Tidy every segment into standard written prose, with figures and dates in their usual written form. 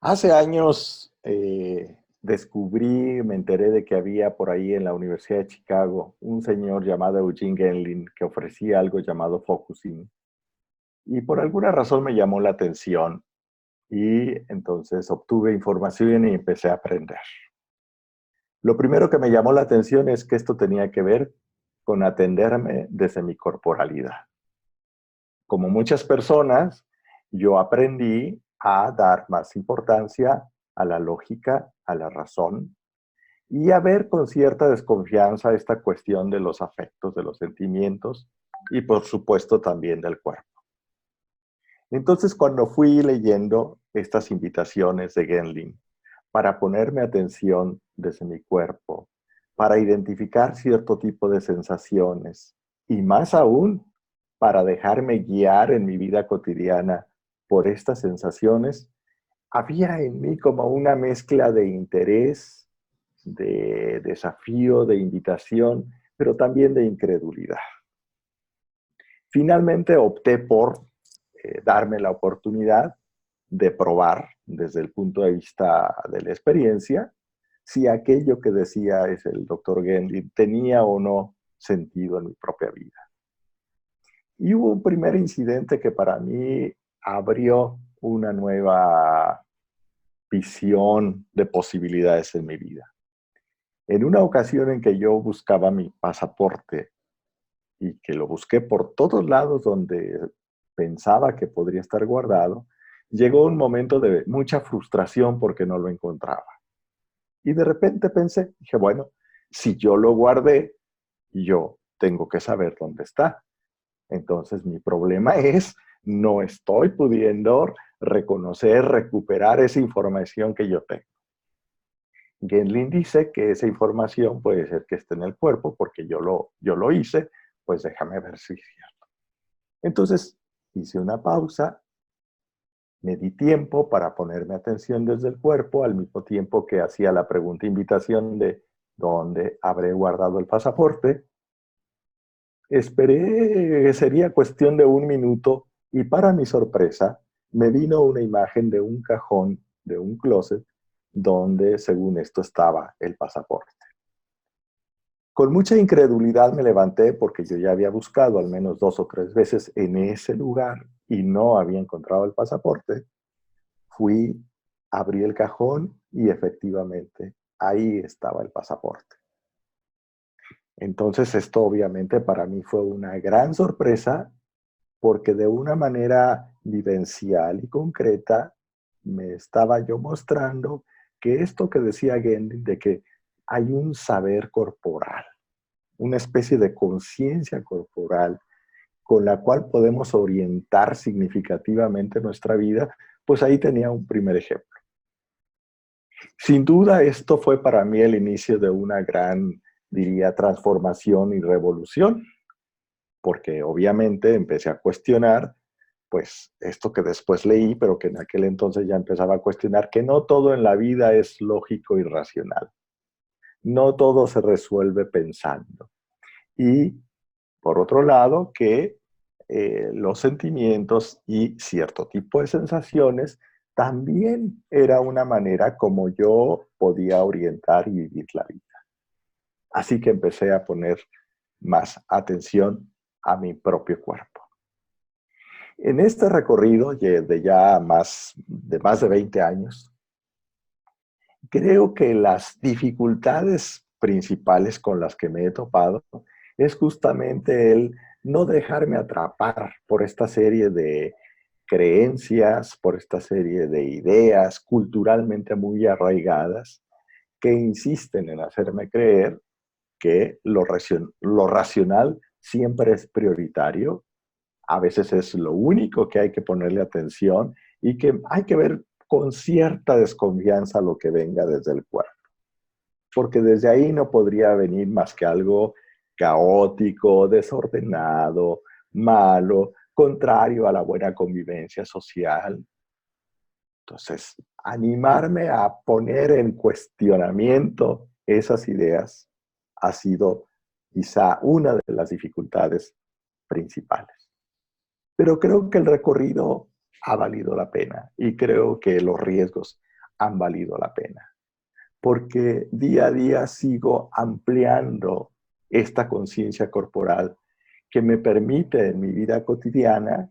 Hace años me enteré de que había por ahí en la Universidad de Chicago un señor llamado Eugene Gendlin que ofrecía algo llamado Focusing. Y por alguna razón me llamó la atención y entonces obtuve información y empecé a aprender. Lo primero que me llamó la atención es que esto tenía que ver con atenderme desde mi corporalidad. Como muchas personas, yo aprendí a dar más importancia a la lógica, a la razón, y a ver con cierta desconfianza esta cuestión de los afectos, de los sentimientos y por supuesto también del cuerpo. Entonces, cuando fui leyendo estas invitaciones de Gendlin para ponerme atención desde mi cuerpo, para identificar cierto tipo de sensaciones y más aún para dejarme guiar en mi vida cotidiana por estas sensaciones, había en mí como una mezcla de interés, de desafío, de invitación, pero también de incredulidad. Finalmente opté por darme la oportunidad de probar desde el punto de vista de la experiencia si aquello que decía es el doctor Gendlin tenía o no sentido en mi propia vida. Y hubo un primer incidente que para mí abrió una nueva visión de posibilidades en mi vida. En una ocasión en que yo buscaba mi pasaporte y que lo busqué por todos lados donde pensaba que podría estar guardado, llegó un momento de mucha frustración porque no lo encontraba. Y de repente pensé, dije, bueno, si yo lo guardé, yo tengo que saber dónde está. Entonces mi problema es, no estoy pudiendo reconocer, recuperar esa información que yo tengo. Gendlin dice que esa información puede ser que esté en el cuerpo porque yo lo hice, pues déjame ver si es cierto. Entonces hice una pausa, me di tiempo para ponerme atención desde el cuerpo, al mismo tiempo que hacía la pregunta invitación de dónde habré guardado el pasaporte. Esperé, sería cuestión de un minuto y para mi sorpresa me vino una imagen de un cajón, de un closet, donde según esto estaba el pasaporte. Con mucha incredulidad me levanté porque yo ya había buscado al menos 2 o 3 veces en ese lugar y no había encontrado el pasaporte. Fui, abrí el cajón y efectivamente ahí estaba el pasaporte. Entonces esto obviamente para mí fue una gran sorpresa porque de una manera vivencial y concreta me estaba yo mostrando que esto que decía Gendlin de que hay un saber corporal, una especie de conciencia corporal con la cual podemos orientar significativamente nuestra vida, pues ahí tenía un primer ejemplo. Sin duda, esto fue para mí el inicio de una gran, diría, transformación y revolución, porque obviamente empecé a cuestionar, pues, esto que después leí, pero que en aquel entonces ya empezaba a cuestionar, que no todo en la vida es lógico y racional. No todo se resuelve pensando. Y, por otro lado, que los sentimientos y cierto tipo de sensaciones también era una manera como yo podía orientar y vivir la vida. Así que empecé a poner más atención a mi propio cuerpo. En este recorrido de ya más de 20 años, creo que las dificultades principales con las que me he topado es justamente el no dejarme atrapar por esta serie de creencias, por esta serie de ideas culturalmente muy arraigadas que insisten en hacerme creer que lo racional siempre es prioritario, a veces es lo único que hay que ponerle atención y que hay que ver con cierta desconfianza lo que venga desde el cuerpo, porque desde ahí no podría venir más que algo caótico, desordenado, malo, contrario a la buena convivencia social. Entonces, animarme a poner en cuestionamiento esas ideas ha sido quizá una de las dificultades principales. Pero creo que el recorrido ha valido la pena y creo que los riesgos han valido la pena. Porque día a día sigo ampliando esta conciencia corporal que me permite en mi vida cotidiana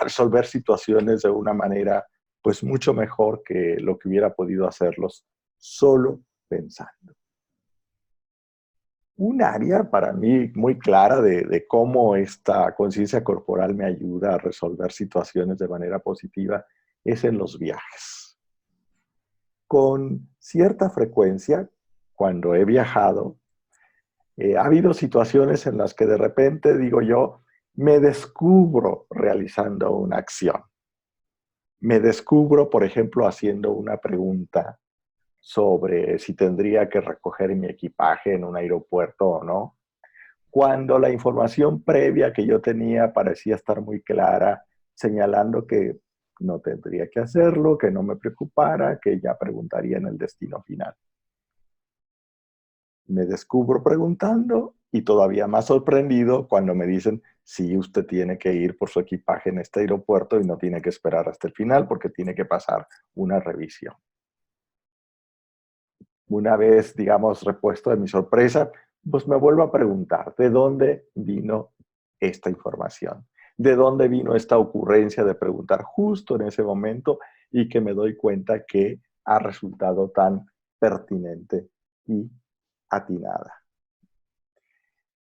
resolver situaciones de una manera pues mucho mejor que lo que hubiera podido hacerlos solo pensando. Un área para mí muy clara de cómo esta conciencia corporal me ayuda a resolver situaciones de manera positiva es en los viajes. Con cierta frecuencia, cuando he viajado, ha habido situaciones en las que de repente, digo yo, me descubro realizando una acción. Me descubro, por ejemplo, haciendo una pregunta sobre si tendría que recoger mi equipaje en un aeropuerto o no, cuando la información previa que yo tenía parecía estar muy clara, señalando que no tendría que hacerlo, que no me preocupara, que ya preguntaría en el destino final. Me descubro preguntando y todavía más sorprendido cuando me dicen, sí, usted tiene que ir por su equipaje en este aeropuerto y no tiene que esperar hasta el final porque tiene que pasar una revisión. Una vez, digamos, repuesto de mi sorpresa, pues me vuelvo a preguntar, ¿de dónde vino esta información? ¿De dónde vino esta ocurrencia de preguntar justo en ese momento y que me doy cuenta que ha resultado tan pertinente y atinada?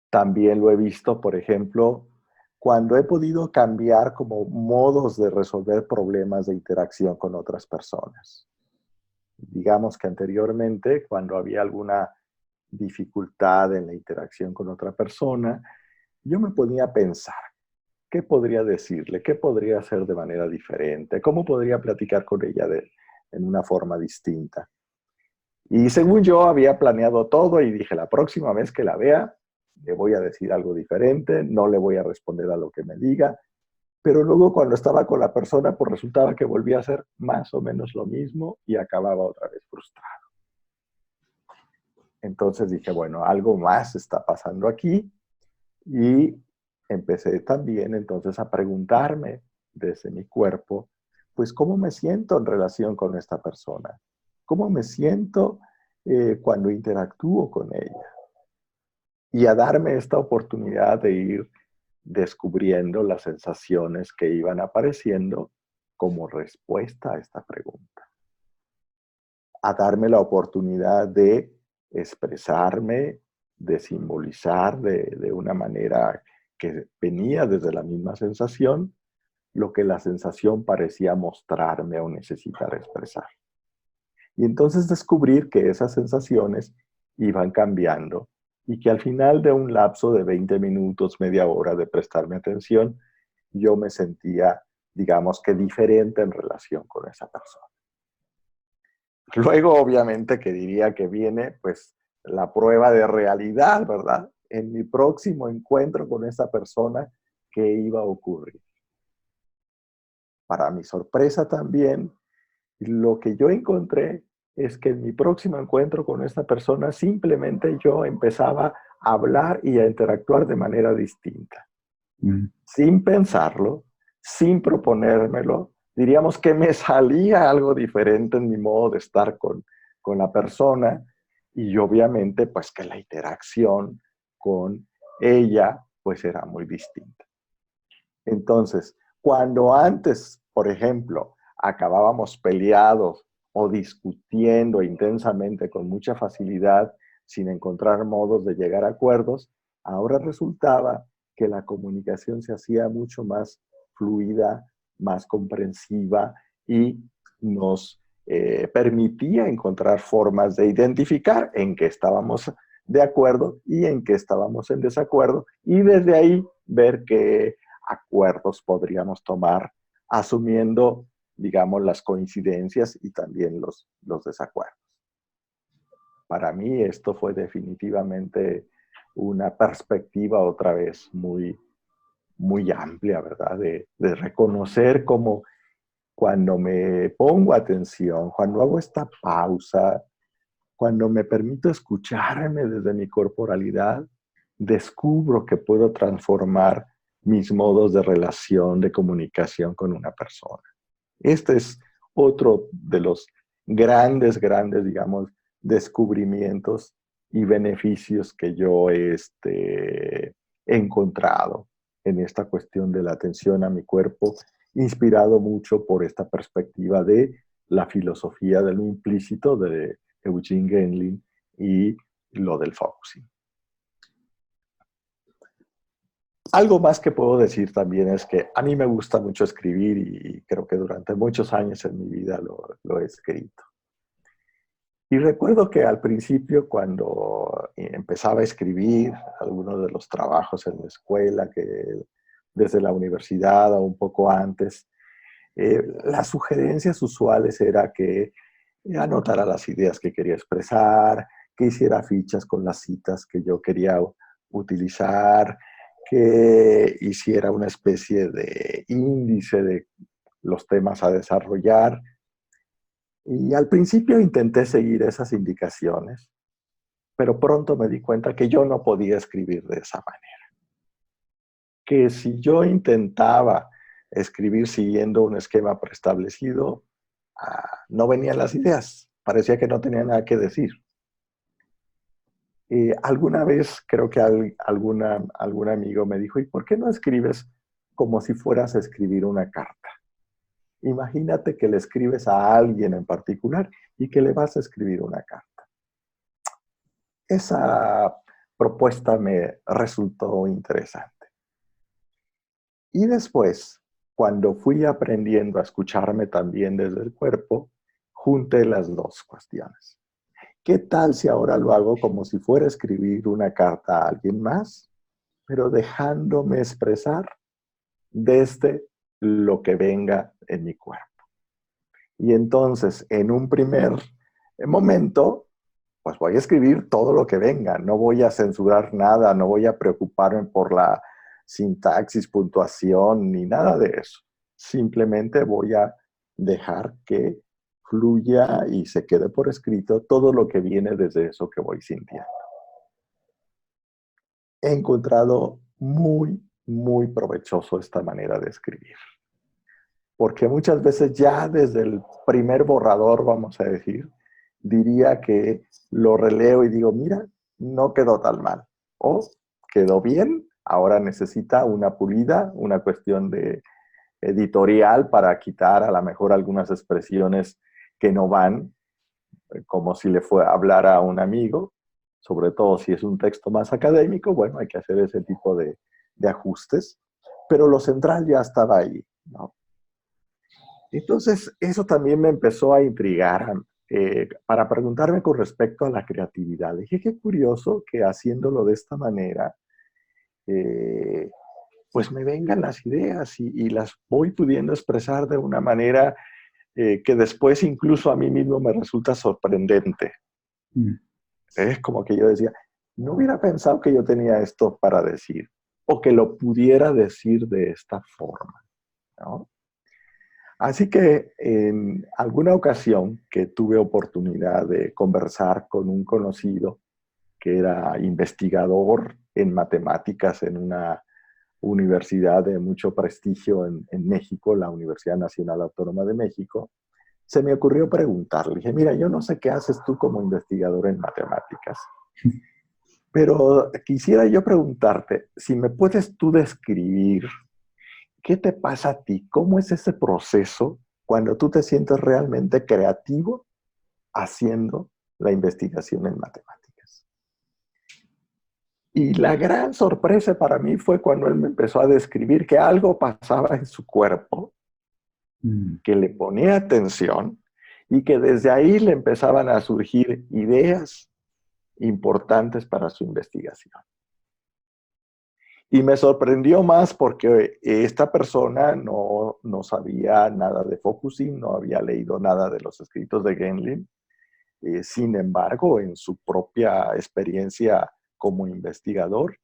También lo he visto, por ejemplo, cuando he podido cambiar como modos de resolver problemas de interacción con otras personas. Digamos que anteriormente, cuando había alguna dificultad en la interacción con otra persona, yo me ponía a pensar, ¿qué podría decirle? ¿Qué podría hacer de manera diferente? ¿Cómo podría platicar con ella en una forma distinta? Y según yo había planeado todo y dije, la próxima vez que la vea, le voy a decir algo diferente, no le voy a responder a lo que me diga, pero luego cuando estaba con la persona, pues resultaba que volvía a hacer más o menos lo mismo y acababa otra vez frustrado. Entonces dije, bueno, algo más está pasando aquí y empecé también entonces a preguntarme desde mi cuerpo, pues cómo me siento en relación con esta persona, cómo me siento cuando interactúo con ella y a darme esta oportunidad de ir descubriendo las sensaciones que iban apareciendo como respuesta a esta pregunta. A darme la oportunidad de expresarme, de simbolizar de una manera que venía desde la misma sensación, lo que la sensación parecía mostrarme o necesitar expresar. Y entonces descubrir que esas sensaciones iban cambiando y que al final de un lapso de 20 minutos, media hora de prestarme atención, yo me sentía, digamos que diferente en relación con esa persona. Luego, obviamente, que diría que viene, pues, la prueba de realidad, ¿verdad? En mi próximo encuentro con esa persona, ¿qué iba a ocurrir? Para mi sorpresa también, lo que yo encontré es que en mi próximo encuentro con esta persona, simplemente yo empezaba a hablar y a interactuar de manera distinta. Sin pensarlo, sin proponérmelo, diríamos que me salía algo diferente en mi modo de estar con la persona y obviamente pues que la interacción con ella pues era muy distinta. Entonces, cuando antes, por ejemplo, acabábamos peleados o discutiendo intensamente con mucha facilidad sin encontrar modos de llegar a acuerdos, ahora resultaba que la comunicación se hacía mucho más fluida, más comprensiva y nos permitía encontrar formas de identificar en qué estábamos de acuerdo y en qué estábamos en desacuerdo y desde ahí ver qué acuerdos podríamos tomar asumiendo, digamos, las coincidencias y también los desacuerdos. Para mí esto fue definitivamente una perspectiva otra vez muy amplia, ¿verdad? De reconocer cómo cuando me pongo atención, cuando hago esta pausa, cuando me permito escucharme desde mi corporalidad, descubro que puedo transformar mis modos de relación, de comunicación con una persona. Esta es otro de los grandes, digamos, descubrimientos y beneficios que yo he encontrado en esta cuestión de la atención a mi cuerpo, inspirado mucho por esta perspectiva de la filosofía de lo implícito de Eugene Gendlin y lo del focusing. Algo más que puedo decir también es que a mí me gusta mucho escribir y creo que durante muchos años en mi vida lo he escrito. Y recuerdo que al principio, cuando empezaba a escribir algunos de los trabajos en la escuela, que desde la universidad o un poco antes, las sugerencias usuales era que anotara las ideas que quería expresar, que hiciera fichas con las citas que yo quería utilizar, que hiciera una especie de índice de los temas a desarrollar. Y al principio intenté seguir esas indicaciones, pero pronto me di cuenta que yo no podía escribir de esa manera. Que si yo intentaba escribir siguiendo un esquema preestablecido, no venían las ideas. Parecía que no tenía nada que decir. Alguna vez creo que algún amigo me dijo, ¿y por qué no escribes como si fueras a escribir una carta? Imagínate que le escribes a alguien en particular y que le vas a escribir una carta. Esa propuesta me resultó interesante. Y después, cuando fui aprendiendo a escucharme también desde el cuerpo, junté las dos cuestiones. ¿Qué tal si ahora lo hago como si fuera a escribir una carta a alguien más, pero dejándome expresar desde lo que venga en mi cuerpo? Y entonces, en un primer momento, pues voy a escribir todo lo que venga, no voy a censurar nada, no voy a preocuparme por la sintaxis, puntuación, ni nada de eso. Simplemente voy a dejar que fluya y se quede por escrito todo lo que viene desde eso que voy sintiendo. He encontrado muy provechoso esta manera de escribir. Porque muchas veces ya desde el primer borrador, vamos a decir, diría que lo releo y digo, mira, no quedó tan mal. O quedó bien, ahora necesita una pulida, una cuestión de editorial para quitar a lo mejor algunas expresiones que no van, como si le fuera a hablar a un amigo, sobre todo si es un texto más académico, bueno, hay que hacer ese tipo de ajustes, pero lo central ya estaba ahí, ¿no? Entonces, eso también me empezó a intrigar para preguntarme con respecto a la creatividad. Dije, qué curioso que haciéndolo de esta manera, eh, pues me vengan las ideas y las voy pudiendo expresar de una manera que después incluso a mí mismo me resulta sorprendente. Es como que yo decía, no hubiera pensado que yo tenía esto para decir o que lo pudiera decir de esta forma, ¿no? Así que en alguna ocasión que tuve oportunidad de conversar con un conocido que era investigador en matemáticas en una universidad de mucho prestigio en México, la Universidad Nacional Autónoma de México, se me ocurrió preguntarle, dije, mira, yo no sé qué haces tú como investigador en matemáticas, pero quisiera yo preguntarte si me puedes tú describir qué te pasa a ti, cómo es ese proceso cuando tú te sientes realmente creativo haciendo la investigación en matemáticas. Y la gran sorpresa para mí fue cuando él me empezó a describir que algo pasaba en su cuerpo, que le ponía atención y que desde ahí le empezaban a surgir ideas importantes para su investigación. Y me sorprendió más porque esta persona no sabía nada de focusing, no había leído nada de los escritos de Gendlin. Sin embargo, en su propia experiencia como investigador,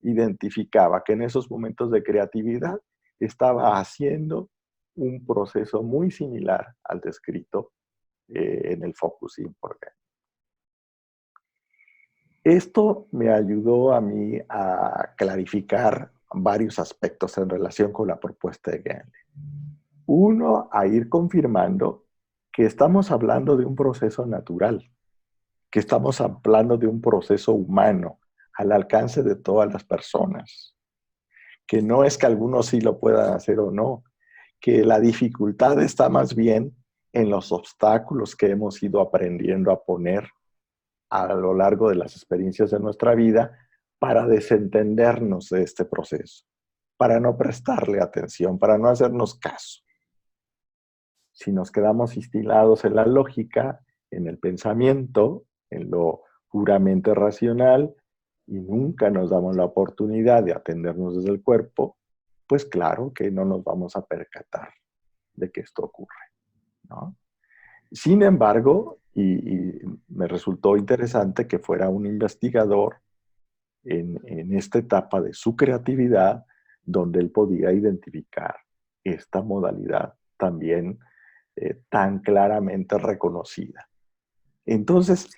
identificaba que en esos momentos de creatividad estaba haciendo un proceso muy similar al descrito en el focusing por Gendlin. Esto me ayudó a mí a clarificar varios aspectos en relación con la propuesta de Gendlin. Uno, a ir confirmando que estamos hablando de un proceso natural, que estamos hablando de un proceso humano al alcance de todas las personas, que no es que algunos sí lo puedan hacer o no, que la dificultad está más bien en los obstáculos que hemos ido aprendiendo a poner a lo largo de las experiencias de nuestra vida para desentendernos de este proceso, para no prestarle atención, para no hacernos caso. Si nos quedamos instilados en la lógica, en el pensamiento, en lo puramente racional, y nunca nos damos la oportunidad de atendernos desde el cuerpo, pues claro que no nos vamos a percatar de que esto ocurre, ¿no? Sin embargo, y me resultó interesante que fuera un investigador en esta etapa de su creatividad, donde él podía identificar esta modalidad también tan claramente reconocida. Entonces,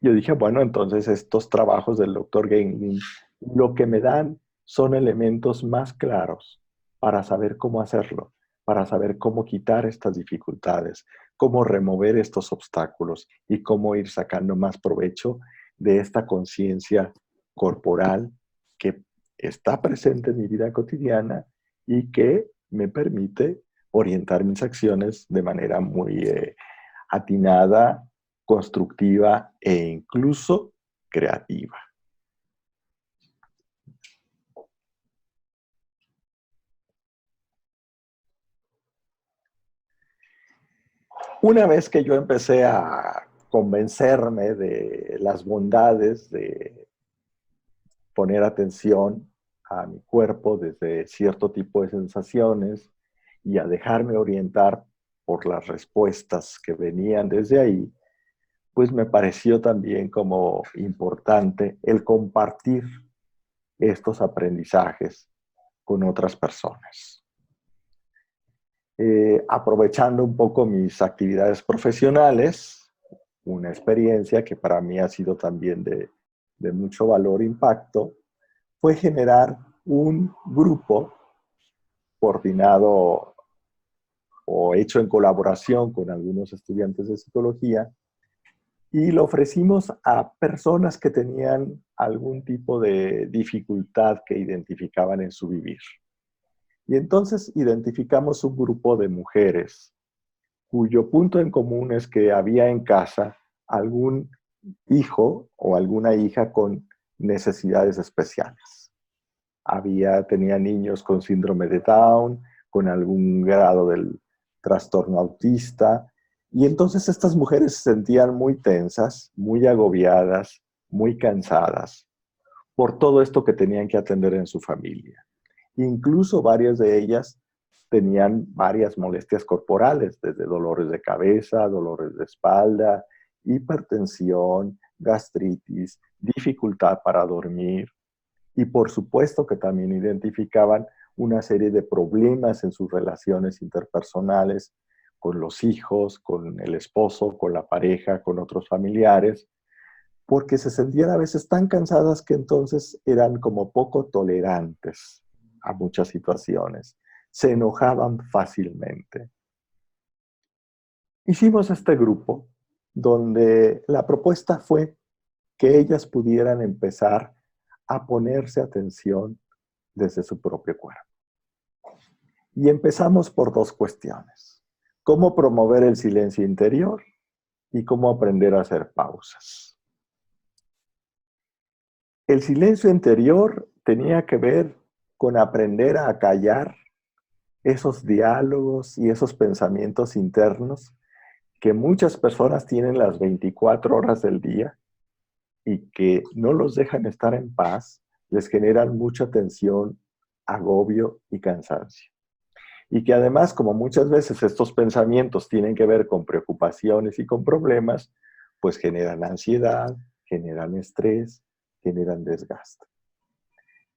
yo dije, bueno, entonces estos trabajos del doctor Genglin lo que me dan son elementos más claros para saber cómo hacerlo, para saber cómo quitar estas dificultades, cómo remover estos obstáculos y cómo ir sacando más provecho de esta conciencia corporal que está presente en mi vida cotidiana y que me permite orientar mis acciones de manera muy atinada, constructiva e incluso creativa. Una vez que yo empecé a convencerme de las bondades de poner atención a mi cuerpo desde cierto tipo de sensaciones y a dejarme orientar por las respuestas que venían desde ahí, pues me pareció también como importante el compartir estos aprendizajes con otras personas. Aprovechando un poco mis actividades profesionales, una experiencia que para mí ha sido también de mucho valor e impacto, fue generar un grupo coordinado o hecho en colaboración con algunos estudiantes de psicología, y lo ofrecimos a personas que tenían algún tipo de dificultad que identificaban en su vivir. Y entonces identificamos un grupo de mujeres cuyo punto en común es que había en casa algún hijo o alguna hija con necesidades especiales. Tenía niños con síndrome de Down, con algún grado del trastorno autista, y entonces estas mujeres se sentían muy tensas, muy agobiadas, muy cansadas por todo esto que tenían que atender en su familia. Incluso varias de ellas tenían varias molestias corporales, desde dolores de cabeza, dolores de espalda, hipertensión, gastritis, dificultad para dormir, y por supuesto que también identificaban una serie de problemas en sus relaciones interpersonales con los hijos, con el esposo, con la pareja, con otros familiares, porque se sentían a veces tan cansadas que entonces eran como poco tolerantes a muchas situaciones. Se enojaban fácilmente. Hicimos este grupo donde la propuesta fue que ellas pudieran empezar a ponerse atención desde su propio cuerpo. Y empezamos por dos cuestiones: cómo promover el silencio interior y cómo aprender a hacer pausas. El silencio interior tenía que ver con aprender a callar esos diálogos y esos pensamientos internos que muchas personas tienen las 24 horas del día y que no los dejan estar en paz, les generan mucha tensión, agobio y cansancio. Y que además, como muchas veces estos pensamientos tienen que ver con preocupaciones y con problemas, pues generan ansiedad, generan estrés, generan desgaste.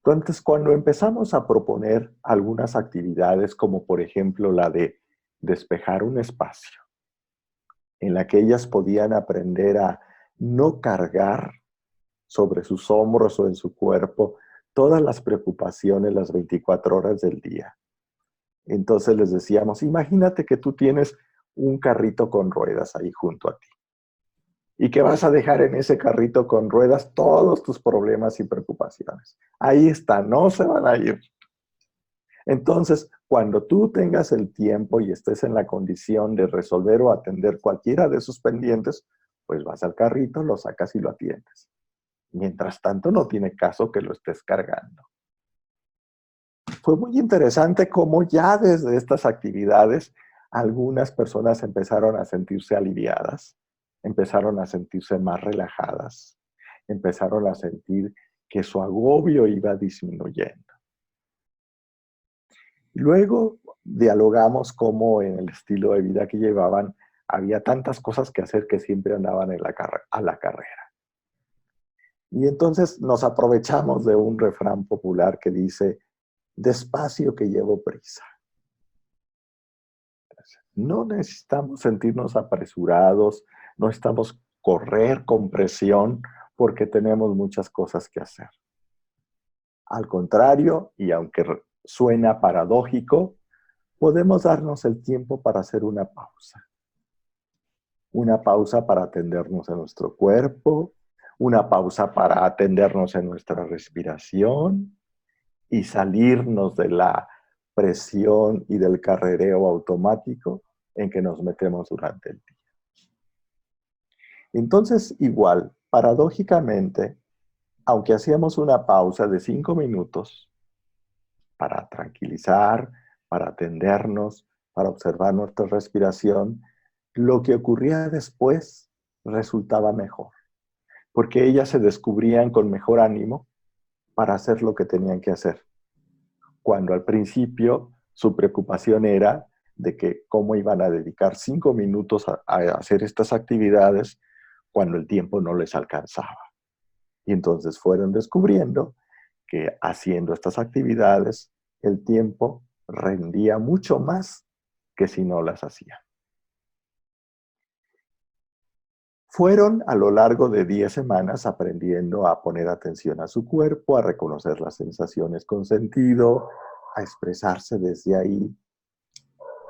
Entonces, cuando empezamos a proponer algunas actividades, como por ejemplo la de despejar un espacio, en la que ellas podían aprender a no cargar sobre sus hombros o en su cuerpo todas las preocupaciones las 24 horas del día. Entonces les decíamos, imagínate que tú tienes un carrito con ruedas ahí junto a ti. Y que vas a dejar en ese carrito con ruedas todos tus problemas y preocupaciones. Ahí está, no se van a ir. Entonces, cuando tú tengas el tiempo y estés en la condición de resolver o atender cualquiera de sus pendientes, pues vas al carrito, lo sacas y lo atiendes. Mientras tanto, no tiene caso que lo estés cargando. Fue muy interesante cómo ya desde estas actividades algunas personas empezaron a sentirse aliviadas, empezaron a sentirse más relajadas, empezaron a sentir que su agobio iba disminuyendo. Luego dialogamos cómo en el estilo de vida que llevaban había tantas cosas que hacer que siempre andaban a la carrera. Y entonces nos aprovechamos de un refrán popular que dice, despacio que llevo prisa. No necesitamos sentirnos apresurados, no necesitamos correr con presión porque tenemos muchas cosas que hacer. Al contrario, y aunque suena paradójico, podemos darnos el tiempo para hacer una pausa. Una pausa para atendernos a nuestro cuerpo, una pausa para atendernos en nuestra respiración y salirnos de la presión y del carrereo automático en que nos metemos durante el día. Entonces, igual, paradójicamente, aunque hacíamos una pausa de 5 minutos para tranquilizar, para atendernos, para observar nuestra respiración, lo que ocurría después resultaba mejor, porque ellas se descubrían con mejor ánimo para hacer lo que tenían que hacer. Cuando al principio su preocupación era de que cómo iban a dedicar 5 minutos a hacer estas actividades cuando el tiempo no les alcanzaba. Y entonces fueron descubriendo que haciendo estas actividades el tiempo rendía mucho más que si no las hacían. Fueron a lo largo de 10 semanas aprendiendo a poner atención a su cuerpo, a reconocer las sensaciones con sentido, a expresarse desde ahí.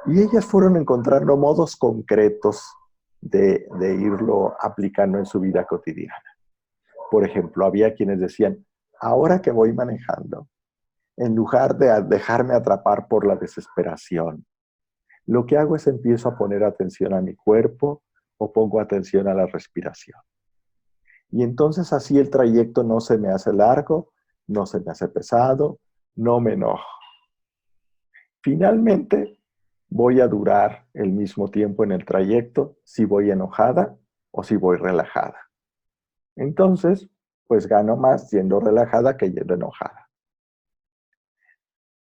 Y ellas fueron encontrando modos concretos de irlo aplicando en su vida cotidiana. Por ejemplo, había quienes decían, ahora que voy manejando, en lugar de dejarme atrapar por la desesperación, lo que hago es empiezo a poner atención a mi cuerpo o pongo atención a la respiración. Y entonces así el trayecto no se me hace largo, no se me hace pesado, no me enojo. Finalmente, voy a durar el mismo tiempo en el trayecto si voy enojada o si voy relajada. Entonces, pues gano más yendo relajada que yendo enojada.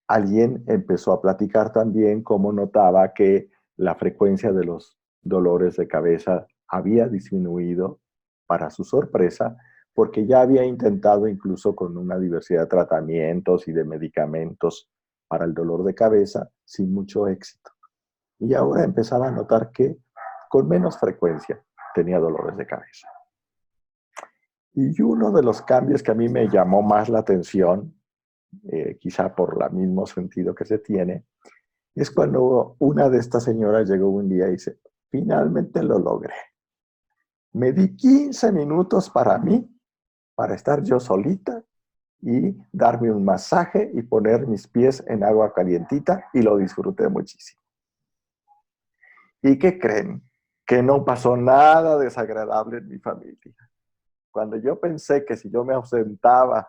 Alguien empezó a platicar también cómo notaba que la frecuencia de los dolores de cabeza había disminuido, para su sorpresa, porque ya había intentado incluso con una diversidad de tratamientos y de medicamentos para el dolor de cabeza sin mucho éxito. Y ahora empezaba a notar que con menos frecuencia tenía dolores de cabeza. Y uno de los cambios que a mí me llamó más la atención, quizá por el mismo sentido que se tiene, es cuando una de estas señoras llegó un día y dice, finalmente lo logré. Me di 15 minutos para mí, para estar yo solita y darme un masaje y poner mis pies en agua calientita y lo disfruté muchísimo. ¿Y qué creen? Que no pasó nada desagradable en mi familia. Cuando yo pensé que si yo me ausentaba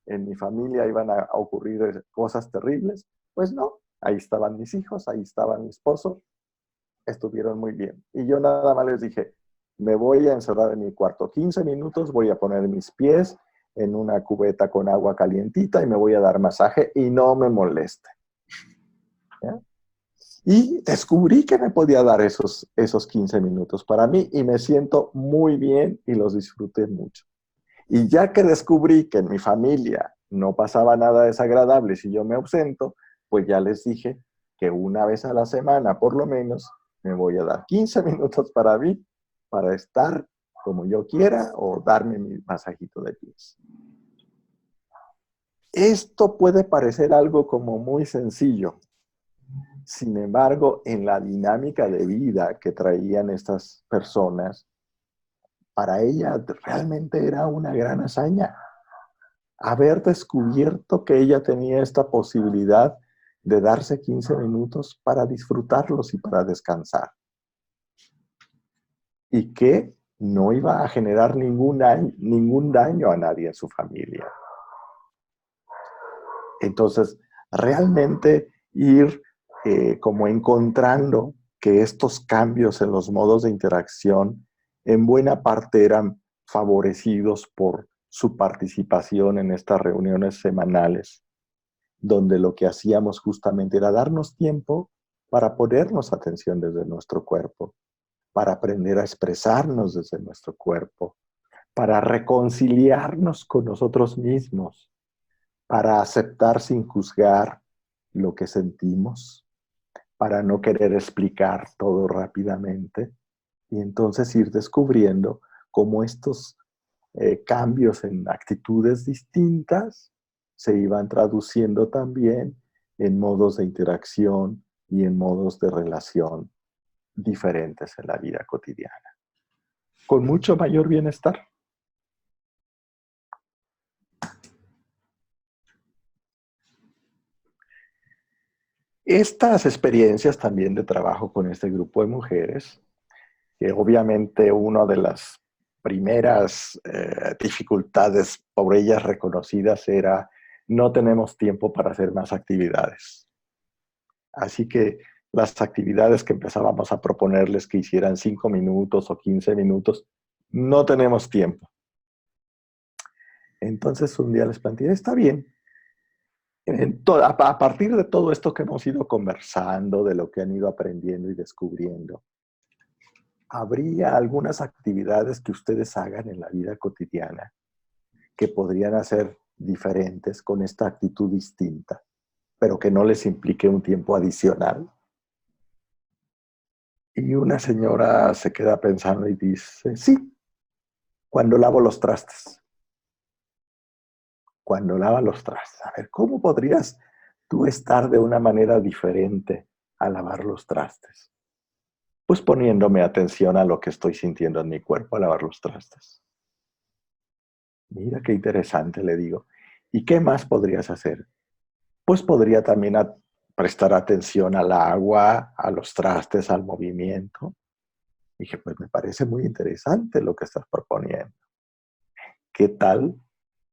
en mi familia iban a ocurrir cosas terribles, pues no, ahí estaban mis hijos, ahí estaba mi esposo, estuvieron muy bien. Y yo nada más les dije, me voy a encerrar en mi cuarto 15 minutos, voy a poner mis pies en una cubeta con agua calientita y me voy a dar masaje y no me moleste. ¿Ya? Y descubrí que me podía dar esos 15 minutos para mí y me siento muy bien y los disfruté mucho. Y ya que descubrí que en mi familia no pasaba nada desagradable si yo me ausento, pues ya les dije que una vez a la semana, por lo menos, me voy a dar 15 minutos para mí, para estar como yo quiera o darme mi masajito de pies. Esto puede parecer algo como muy sencillo, Sin embargo, en la dinámica de vida que traían estas personas, para ella realmente era una gran hazaña haber descubierto que ella tenía esta posibilidad de darse 15 minutos para disfrutarlos y para descansar. Y que no iba a generar ningún daño a nadie en su familia. Entonces, realmente ir como encontrando que estos cambios en los modos de interacción en buena parte eran favorecidos por su participación en estas reuniones semanales, donde lo que hacíamos justamente era darnos tiempo para ponernos atención desde nuestro cuerpo, para aprender a expresarnos desde nuestro cuerpo, para reconciliarnos con nosotros mismos, para aceptar sin juzgar lo que sentimos, para no querer explicar todo rápidamente y entonces ir descubriendo cómo estos cambios en actitudes distintas se iban traduciendo también en modos de interacción y en modos de relación diferentes en la vida cotidiana, con mucho mayor bienestar. Estas experiencias también de trabajo con este grupo de mujeres, que obviamente una de las primeras dificultades por ellas reconocidas era no tenemos tiempo para hacer más actividades. Así que las actividades que empezábamos a proponerles que hicieran 5 minutos o 15 minutos, no tenemos tiempo. Entonces un día les planteé, está bien, a partir de todo esto que hemos ido conversando, de lo que han ido aprendiendo y descubriendo, ¿habría algunas actividades que ustedes hagan en la vida cotidiana que podrían hacer diferentes con esta actitud distinta, pero que no les implique un tiempo adicional? Y una señora se queda pensando y dice, sí, cuando lavo los trastes. Cuando lava los trastes. A ver, ¿cómo podrías tú estar de una manera diferente a lavar los trastes? Pues poniéndome atención a lo que estoy sintiendo en mi cuerpo al lavar los trastes. Mira qué interesante, le digo. ¿Y qué más podrías hacer? Pues podría también prestar atención al agua, a los trastes, al movimiento. Dije, pues me parece muy interesante lo que estás proponiendo. ¿Qué tal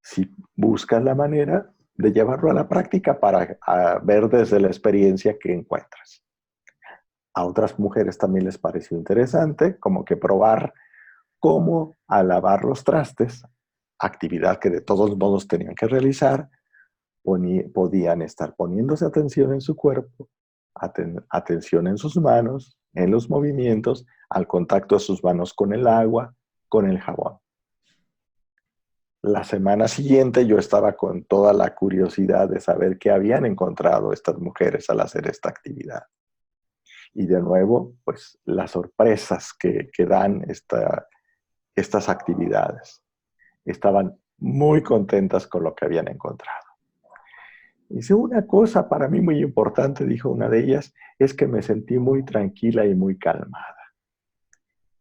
si buscas la manera de llevarlo a la práctica para ver desde la experiencia que encuentras? A otras mujeres también les pareció interesante, como que probar cómo al lavar los trastes, actividad que de todos modos tenían que realizar, podían estar poniéndose atención en su cuerpo, atención en sus manos, en los movimientos, al contacto de sus manos con el agua, con el jabón. La semana siguiente yo estaba con toda la curiosidad de saber qué habían encontrado estas mujeres al hacer esta actividad. Y de nuevo, pues las sorpresas que dan estas actividades. Estaban muy contentas con lo que habían encontrado. Dice, una cosa para mí muy importante, dijo una de ellas, es que me sentí muy tranquila y muy calmada.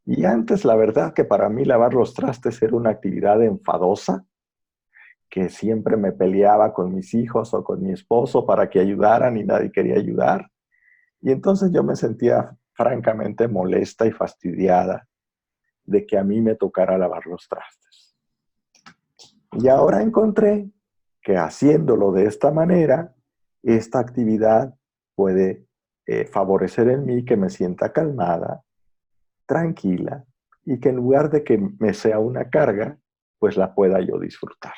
Y antes, la verdad que para mí lavar los trastes era una actividad enfadosa, que siempre me peleaba con mis hijos o con mi esposo para que ayudaran y nadie quería ayudar. Y entonces yo me sentía francamente molesta y fastidiada de que a mí me tocara lavar los trastes. Y ahora encontré que haciéndolo de esta manera, esta actividad puede favorecer en mí que me sienta calmada, tranquila, y que en lugar de que me sea una carga, pues la pueda yo disfrutar.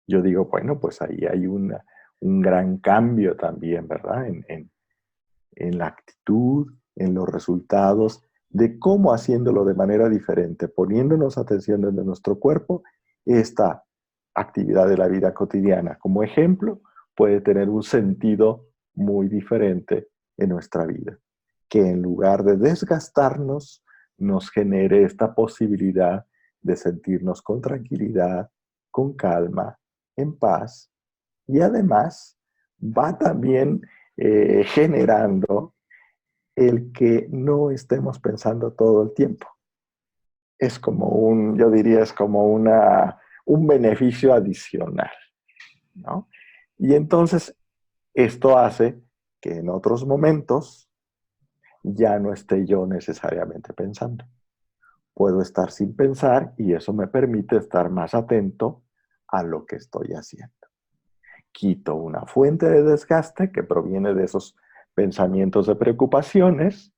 Yo digo, bueno, pues ahí hay un gran cambio también, ¿verdad? En la actitud, en los resultados, de cómo haciéndolo de manera diferente, poniéndonos atención en nuestro cuerpo, esta actividad de la vida cotidiana como ejemplo puede tener un sentido muy diferente en nuestra vida, que en lugar de desgastarnos, nos genere esta posibilidad de sentirnos con tranquilidad, con calma, en paz, y además va también generando el que no estemos pensando todo el tiempo. Es como yo diría, es como un beneficio adicional, ¿no? Y entonces esto hace que en otros momentos ya no esté yo necesariamente pensando. Puedo estar sin pensar y eso me permite estar más atento a lo que estoy haciendo. Quito una fuente de desgaste que proviene de esos pensamientos de preocupaciones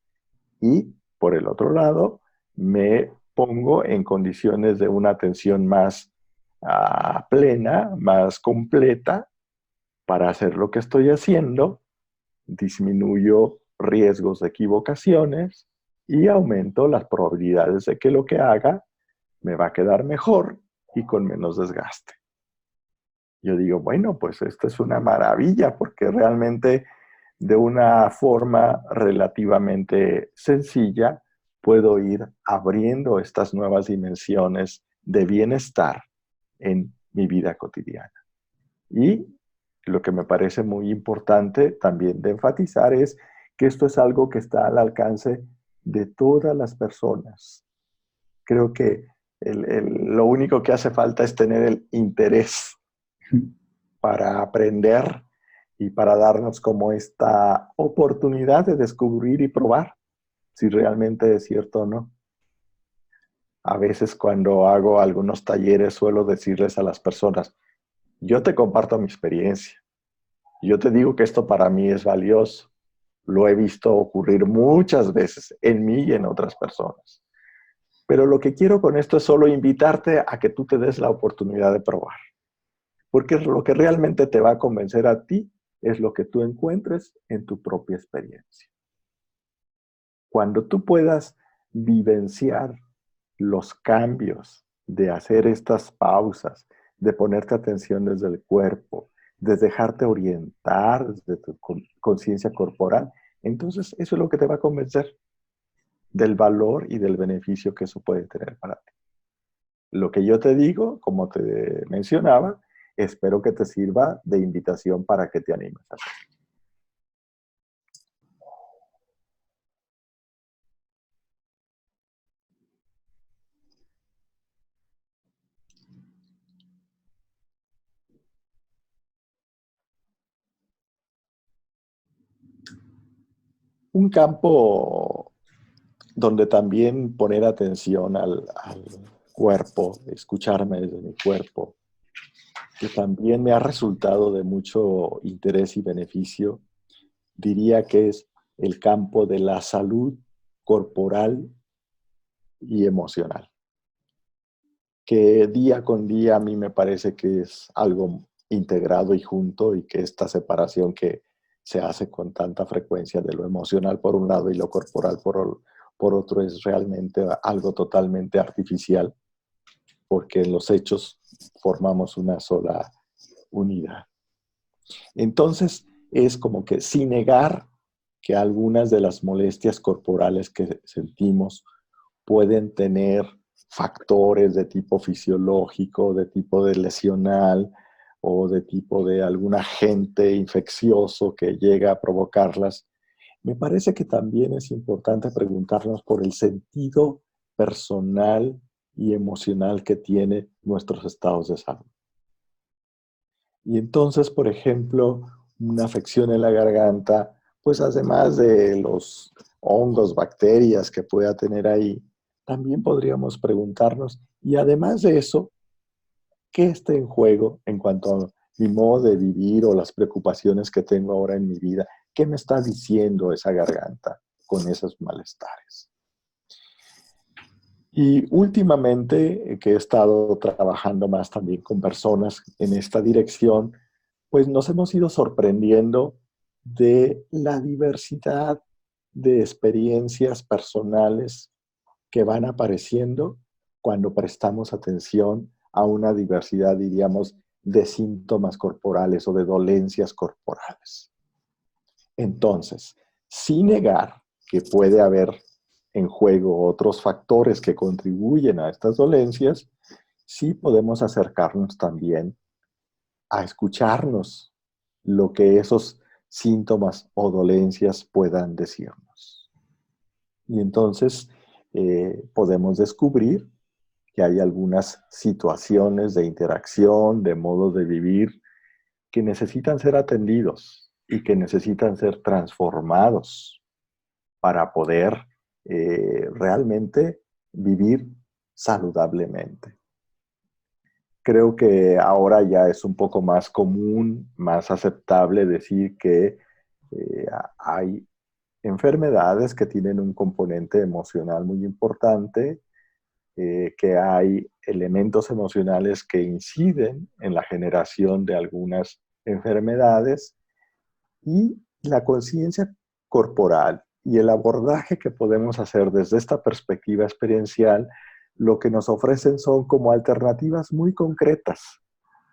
y, por el otro lado, me pongo en condiciones de una atención más plena, más completa para hacer lo que estoy haciendo, disminuyo riesgos de equivocaciones y aumento las probabilidades de que lo que haga me va a quedar mejor y con menos desgaste. Yo digo, bueno, pues esto es una maravilla porque realmente de una forma relativamente sencilla puedo ir abriendo estas nuevas dimensiones de bienestar en mi vida cotidiana. Y lo que me parece muy importante también de enfatizar es que esto es algo que está al alcance de todas las personas. Creo que lo único que hace falta es tener el interés para aprender y para darnos como esta oportunidad de descubrir y probar si realmente es cierto o no. A veces cuando hago algunos talleres suelo decirles a las personas, yo te comparto mi experiencia, yo te digo que esto para mí es valioso, lo he visto ocurrir muchas veces en mí y en otras personas. Pero lo que quiero con esto es solo invitarte a que tú te des la oportunidad de probar. Porque lo que realmente te va a convencer a ti es lo que tú encuentres en tu propia experiencia. Cuando tú puedas vivenciar los cambios de hacer estas pausas, de ponerte atención desde el cuerpo, de dejarte orientar desde tu conciencia corporal, entonces eso es lo que te va a convencer del valor y del beneficio que eso puede tener para ti. Lo que yo te digo, como te mencionaba, espero que te sirva de invitación para que te animes a hacer. Un campo donde también poner atención al cuerpo, escucharme desde mi cuerpo, que también me ha resultado de mucho interés y beneficio, diría que es el campo de la salud corporal y emocional, que día con día a mí me parece que es algo integrado y junto y que esta separación que se hace con tanta frecuencia de lo emocional por un lado y lo corporal por otro es realmente algo totalmente artificial, porque en los hechos formamos una sola unidad. Entonces, es como que sin negar que algunas de las molestias corporales que sentimos pueden tener factores de tipo fisiológico, de tipo de lesional o de tipo de algún agente infeccioso que llega a provocarlas, me parece que también es importante preguntarnos por el sentido personal y emocional que tiene nuestros estados de salud. Y entonces, por ejemplo, una afección en la garganta, pues además de los hongos, bacterias que pueda tener ahí, también podríamos preguntarnos, y además de eso, ¿qué está en juego en cuanto a mi modo de vivir o las preocupaciones que tengo ahora en mi vida? ¿Qué me está diciendo esa garganta con esos malestares? Y últimamente, que he estado trabajando más también con personas en esta dirección, pues nos hemos ido sorprendiendo de la diversidad de experiencias personales que van apareciendo cuando prestamos atención a una diversidad, diríamos, de síntomas corporales o de dolencias corporales. Entonces, sin negar que puede haber en juego otros factores que contribuyen a estas dolencias, sí podemos acercarnos también a escucharnos lo que esos síntomas o dolencias puedan decirnos. Y entonces podemos descubrir que hay algunas situaciones de interacción, de modos de vivir, que necesitan ser atendidos y que necesitan ser transformados para poder realmente vivir saludablemente. Creo que ahora ya es un poco más común, más aceptable decir que hay enfermedades que tienen un componente emocional muy importante, que hay elementos emocionales que inciden en la generación de algunas enfermedades y la conciencia corporal y el abordaje que podemos hacer desde esta perspectiva experiencial, lo que nos ofrecen son como alternativas muy concretas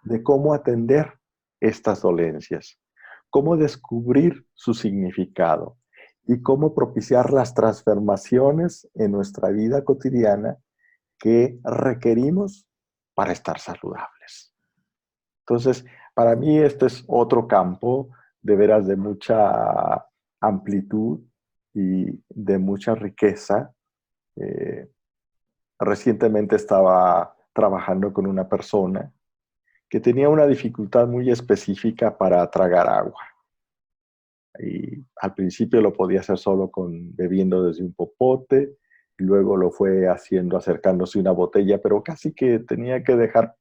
de cómo atender estas dolencias, cómo descubrir su significado y cómo propiciar las transformaciones en nuestra vida cotidiana que requerimos para estar saludables. Entonces, para mí este es otro campo de veras de mucha amplitud y de mucha riqueza. Eh, Recientemente estaba trabajando con una persona que tenía una dificultad muy específica para tragar agua. Y al principio lo podía hacer solo bebiendo desde un popote, y luego lo fue haciendo acercándose a una botella, pero casi que tenía que dejar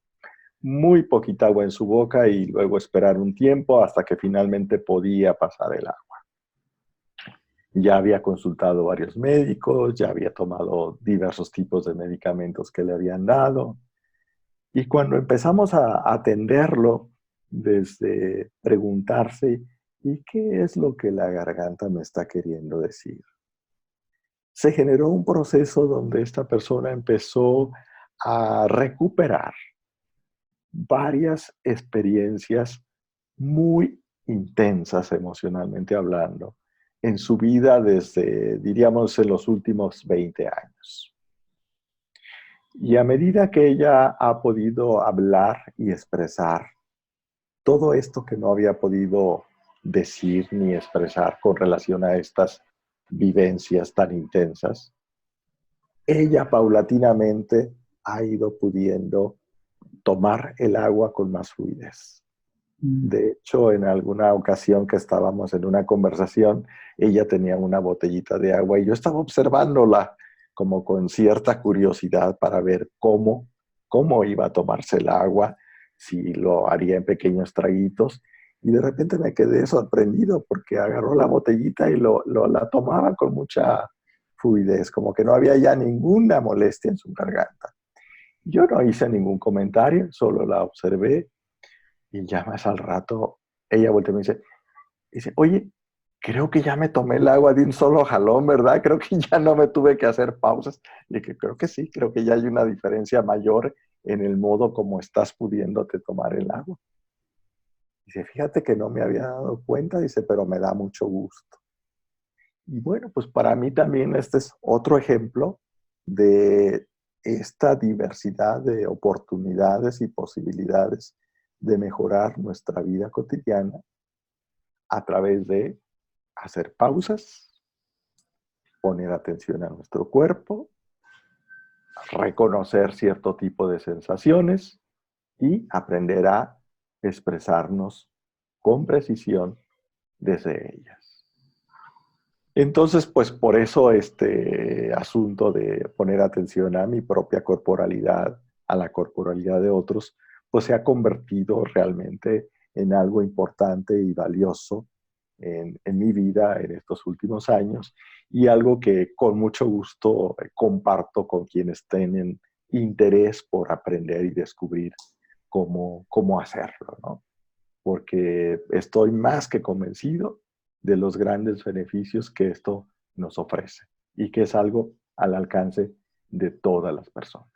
muy poquita agua en su boca y luego esperar un tiempo hasta que finalmente podía pasar el agua. Ya había consultado varios médicos, ya había tomado diversos tipos de medicamentos que le habían dado. Y cuando empezamos a atenderlo, desde preguntarse, ¿y qué es lo que la garganta me está queriendo decir? Se generó un proceso donde esta persona empezó a recuperar varias experiencias muy intensas emocionalmente hablando en su vida desde, diríamos, en los últimos 20 años. Y a medida que ella ha podido hablar y expresar todo esto que no había podido decir ni expresar con relación a estas vivencias tan intensas, ella paulatinamente ha ido pudiendo tomar el agua con más fluidez. De hecho, en alguna ocasión que estábamos en una conversación, ella tenía una botellita de agua y yo estaba observándola como con cierta curiosidad para ver cómo iba a tomarse el agua, si lo haría en pequeños traguitos. Y de repente me quedé sorprendido porque agarró la botellita y la tomaba con mucha fluidez, como que no había ya ninguna molestia en su garganta. Yo no hice ningún comentario, solo la observé y ya más al rato ella voltea y me dice, oye, creo que ya me tomé el agua de un solo jalón, ¿verdad? Creo que ya no me tuve que hacer pausas. Y que creo que sí, creo que ya hay una diferencia mayor en el modo como estás pudiéndote tomar el agua. Dice, fíjate que no me había dado cuenta, dice, pero me da mucho gusto. Y bueno, pues para mí también este es otro ejemplo de esta diversidad de oportunidades y posibilidades de mejorar nuestra vida cotidiana a través de hacer pausas, poner atención a nuestro cuerpo, reconocer cierto tipo de sensaciones y aprender a expresarnos con precisión desde ellas. Entonces, pues por eso este asunto de poner atención a mi propia corporalidad, a la corporalidad de otros, pues se ha convertido realmente en algo importante y valioso en mi vida en estos últimos años y algo que con mucho gusto comparto con quienes tienen interés por aprender y descubrir cómo hacerlo, ¿no? Porque estoy más que convencido de los grandes beneficios que esto nos ofrece y que es algo al alcance de todas las personas.